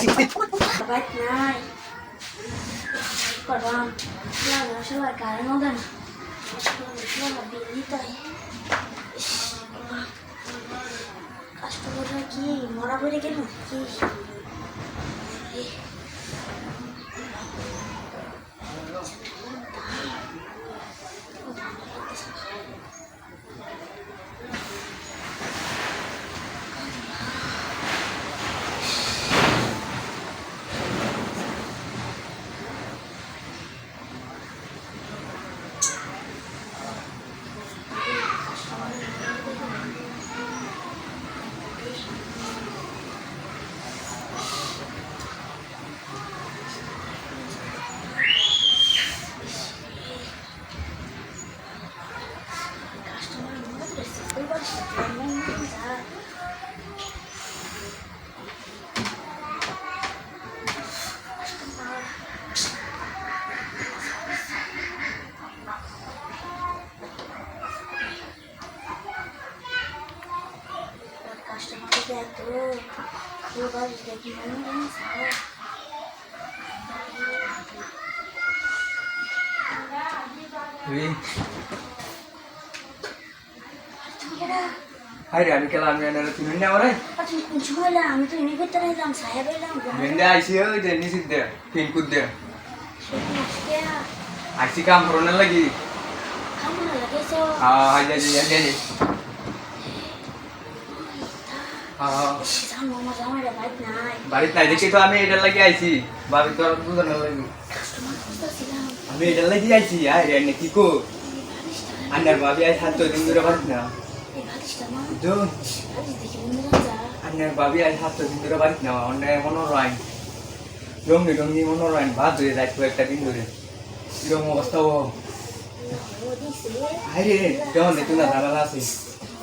Baik nai. Pardon. Ya, mashallah kalian udah. Mashallah bini tuh. Customer কি মরা করে কেন কি customer itu lu baru kayak gimana ini salah Hai আমি কেলাম জানা তুমি না ওরে আচ্ছা কিছু হলো আমি তো এনে করতে রাইলাম সাহেব এলাম মেন্দা আইছি ওই যে নিছিত দে পিন কুদ দে কে আইছি কাম করন লাগি কামনা লাগেছো হাই যা জানো আমার জামাইরা বাইক নাই বাড়িতে নাই দেখি তো আমি এটার লাগি আইছি ভাবি তোর বুঝার লাগি কাস্টমার খুঁজতেছিলাম আমি এটার লাগি আইছি আই রে কি কো আন্নার ভাবি আই সাত দিন ধরে বাড়ি না এই ভাতিসটা মা জন ভাতিস দেখি বন্ধুরা যা আন্নার ভাবি আই সাত দিন ধরে বাড়ি না অন্য মনোরাইন রঙি মনোরাইন বাদ হয়ে যায় একটা দিন ধরে এরকম অবস্থা ও ও দিছে আরে কেমন তুই না জানালা আছে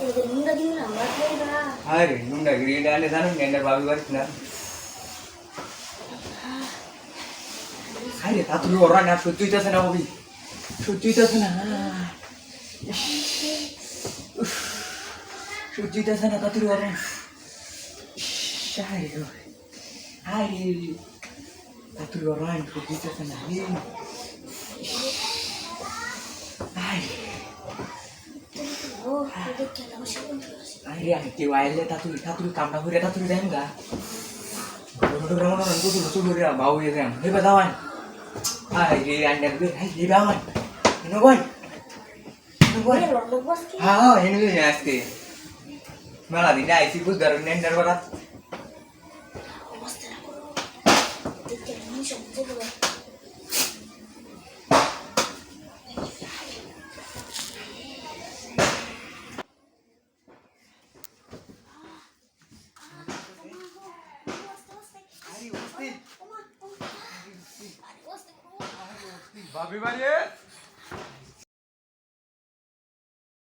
এই মুন্ডা দিন না বাদ দেবা আরে নুন্ডা গিরি ডালে জানেন আন্নার ভাবি বাড়ি না আরে তা তুই ওরা না সত্যিই আছে না ভাবি সত্যিই আছে না সত্যিই আছে না তা তুই ওরা আরে তা তুই ওরা সত্যিই আছে না ও এটা কেন বসে আরে আমি কেউ আইলে তা তুই কামটা করে তা তুই দেন গা Sudah bau ya kan, hebat tawan. Di anda gue, di bawah, ini boy, ini ya sih. Malah tidak isi bus dari nender barat. Babi balik.